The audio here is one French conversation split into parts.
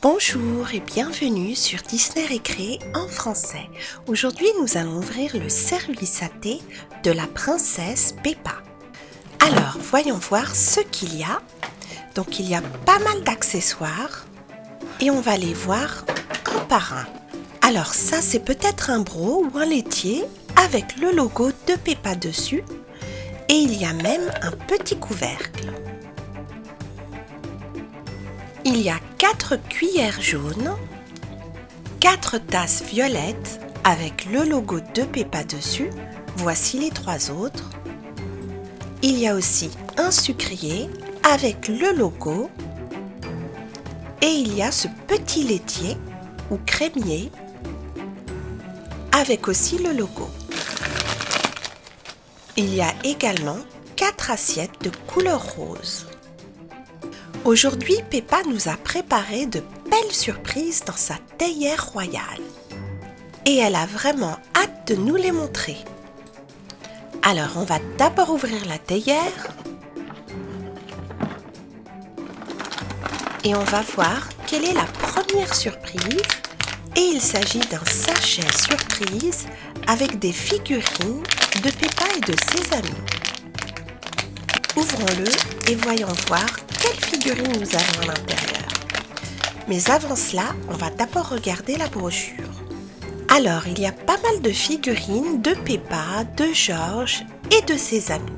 Bonjour et bienvenue sur Disney Récré en français. Aujourd'hui, nous allons ouvrir le service à thé de la princesse Peppa. Alors, voyons voir ce qu'il y a. Donc, il y a pas mal d'accessoires et on va les voir un par un. Alors, ça, c'est peut-être un broc ou un laitier avec le logo de Peppa dessus et il y a même un petit couvercle. Il y a 4 cuillères jaunes, 4 tasses violettes avec le logo de Peppa dessus. Voici les 3 autres. Il y a aussi un sucrier avec le logo. Et il y a ce petit laitier ou crémier avec aussi le logo. Il y a également 4 assiettes de couleur rose. Aujourd'hui, Peppa nous a préparé de belles surprises dans sa théière royale. Et elle a vraiment hâte de nous les montrer. Alors, on va d'abord ouvrir la théière. Et on va voir quelle est la première surprise. Et il s'agit d'un sachet surprise avec des figurines de Peppa et de ses amis. Ouvrons-le et voyons voir quelles figurines nous avons à l'intérieur. Mais avant cela, on va d'abord regarder la brochure. Alors, il y a pas mal de figurines de Peppa, de George et de ses amis.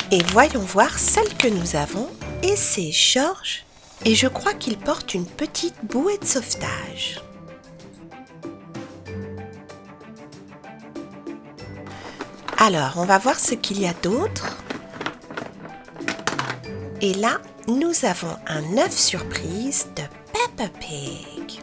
Et voyons voir celle que nous avons. Et c'est George. Et je crois qu'il porte une petite bouée de sauvetage. Alors, on va voir ce qu'il y a d'autre. Et là, nous avons un œuf surprise de Peppa Pig.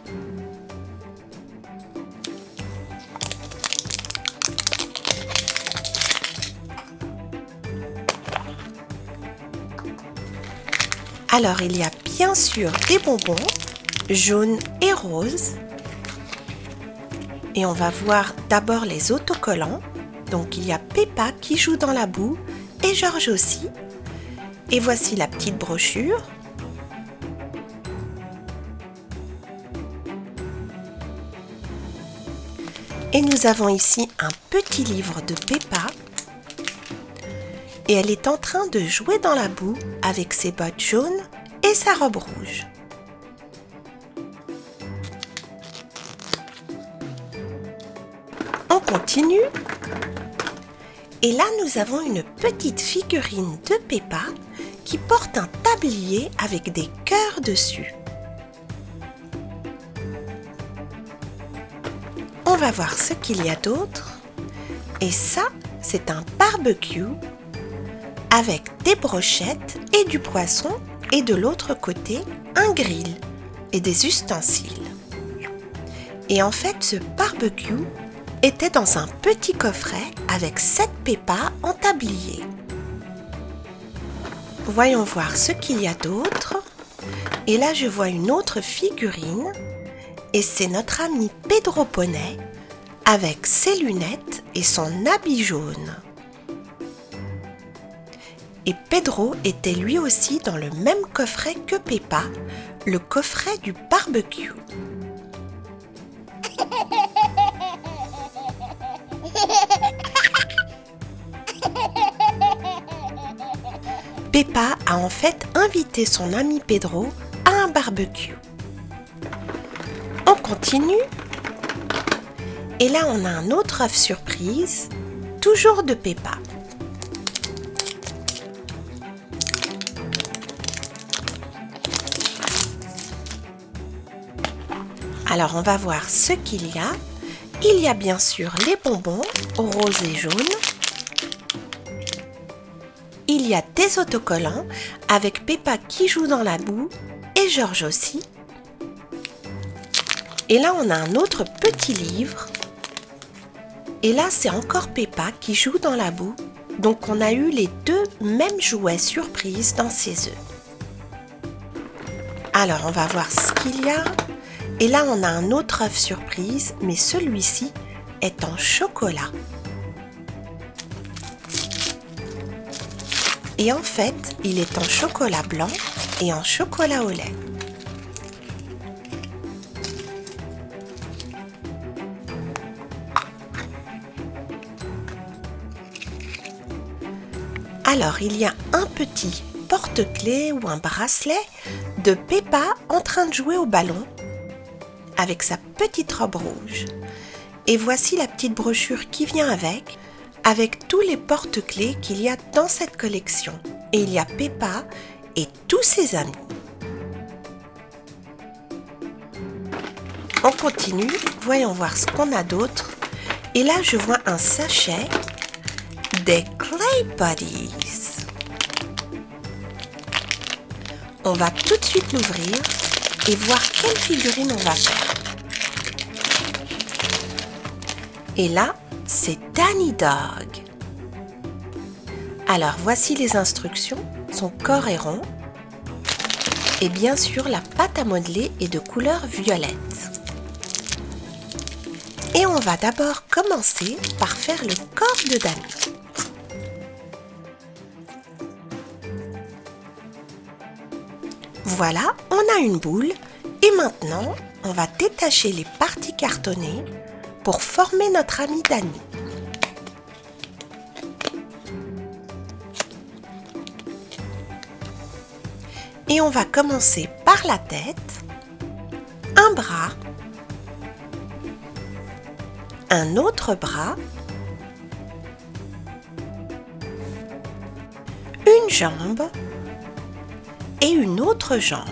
Alors, il y a bien sûr des bonbons jaunes et roses. Et on va voir d'abord les autocollants. Donc, il y a Peppa qui joue dans la boue et George aussi. Et voici la petite brochure. Et nous avons ici un petit livre de Peppa. Et elle est en train de jouer dans la boue avec ses bottes jaunes et sa robe rouge. On continue. Et là, nous avons une petite figurine de Peppa qui porte un tablier avec des cœurs dessus. On va voir ce qu'il y a d'autre. Et ça, c'est un barbecue avec des brochettes et du poisson et de l'autre côté, un grill et des ustensiles. Et en fait, ce barbecue était dans un petit coffret avec 7 Peppa en tablier. Voyons voir ce qu'il y a d'autre. Et là, je vois une autre figurine. Et c'est notre ami Pedro Poney avec ses lunettes et son habit jaune. Et Pedro était lui aussi dans le même coffret que Peppa, le coffret du barbecue. Peppa a en fait invité son ami Pedro à un barbecue. On continue. Et là, on a un autre œuf surprise, toujours de Peppa. Alors, on va voir ce qu'il y a. Il y a bien sûr les bonbons roses et jaunes. Il y a des autocollants avec Peppa qui joue dans la boue et George aussi. Et là, on a un autre petit livre. Et là, c'est encore Peppa qui joue dans la boue. Donc, on a eu les 2 mêmes jouets surprises dans ses œufs. Alors, on va voir ce qu'il y a. Et là, on a un autre œuf surprise, mais celui-ci est en chocolat. Et en fait, il est en chocolat blanc et en chocolat au lait. Alors, il y a un petit porte-clés ou un bracelet de Peppa en train de jouer au ballon avec sa petite robe rouge. Et voici la petite brochure qui vient avec tous les porte-clés qu'il y a dans cette collection. Et il y a Peppa et tous ses amis. On continue, voyons voir ce qu'on a d'autre. Et là, je vois un sachet des Clay Buddies. On va tout de suite l'ouvrir et voir quelle figurine on va faire. Et là, c'est Danny Dog. Alors, voici les instructions. Son corps est rond. Et bien sûr, la pâte à modeler est de couleur violette. Et on va d'abord commencer par faire le corps de Danny. Voilà, on a une boule et maintenant, on va détacher les parties cartonnées pour former notre ami Danny. Et on va commencer par la tête, un bras, un autre bras, une jambe et une autre jambe.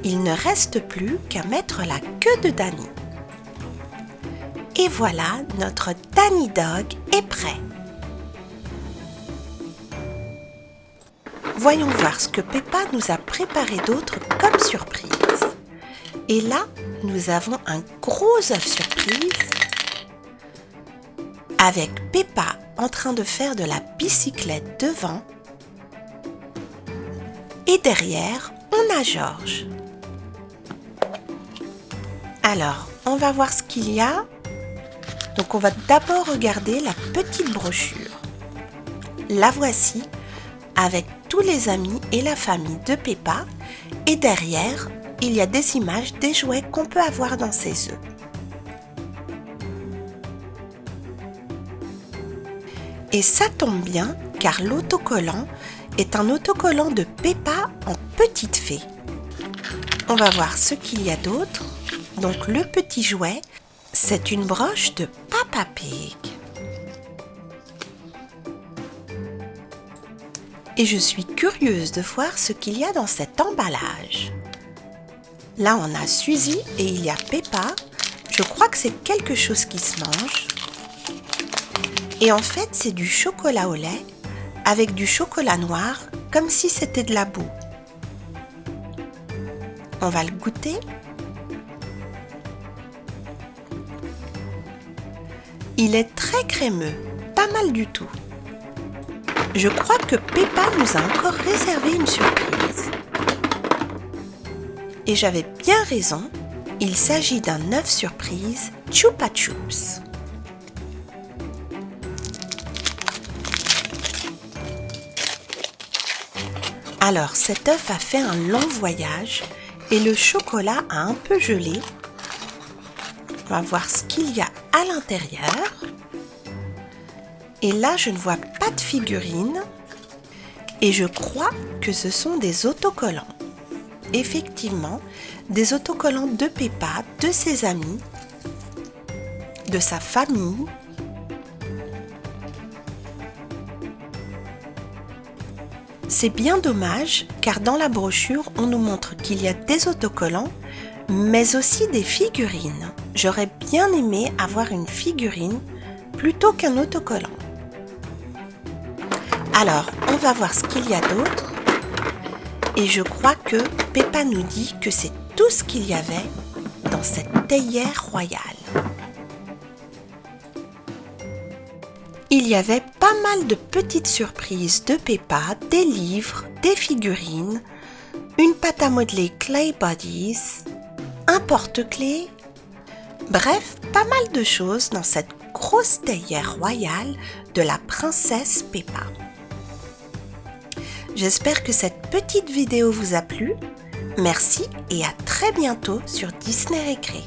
Il ne reste plus qu'à mettre la queue de Danny. Et voilà, notre Danny Dog est prêt. Voyons voir ce que Peppa nous a préparé d'autre comme surprise. Et là, nous avons un gros œuf surprise avec Peppa en train de faire de la bicyclette devant. Et derrière, on a George. Alors, on va voir ce qu'il y a. Donc, on va d'abord regarder la petite brochure. La voici avec tous les amis et la famille de Peppa. Et derrière, il y a des images des jouets qu'on peut avoir dans ses œufs. Et ça tombe bien car l'autocollant est un autocollant de Peppa en petite fée. On va voir ce qu'il y a d'autre. Donc le petit jouet, c'est une broche de Peppa Pig. Et je suis curieuse de voir ce qu'il y a dans cet emballage. Là, on a Suzy et il y a Peppa. Je crois que c'est quelque chose qui se mange. Et en fait, c'est du chocolat au lait avec du chocolat noir, comme si c'était de la boue. On va le goûter. Il est très crémeux, pas mal du tout. Je crois que Peppa nous a encore réservé une surprise. Et j'avais bien raison, il s'agit d'un œuf surprise Chupa Chups. Alors cet œuf a fait un long voyage et le chocolat a un peu gelé. On va voir ce qu'il y a à l'intérieur. Et là, je ne vois pas de figurines et je crois que ce sont des autocollants. Effectivement, des autocollants de Peppa, de ses amis, de sa famille. C'est bien dommage car dans la brochure, on nous montre qu'il y a des autocollants, mais aussi des figurines. J'aurais bien aimé avoir une figurine plutôt qu'un autocollant. Alors, on va voir ce qu'il y a d'autre. Et je crois que Peppa nous dit que c'est tout ce qu'il y avait dans cette théière royale. Il y avait pas mal de petites surprises de Peppa, des livres, des figurines, une pâte à modeler Clay Buddies, un porte-clés, bref, pas mal de choses dans cette grosse théière royale de la princesse Peppa. J'espère que cette petite vidéo vous a plu. Merci et à très bientôt sur Disney Récré.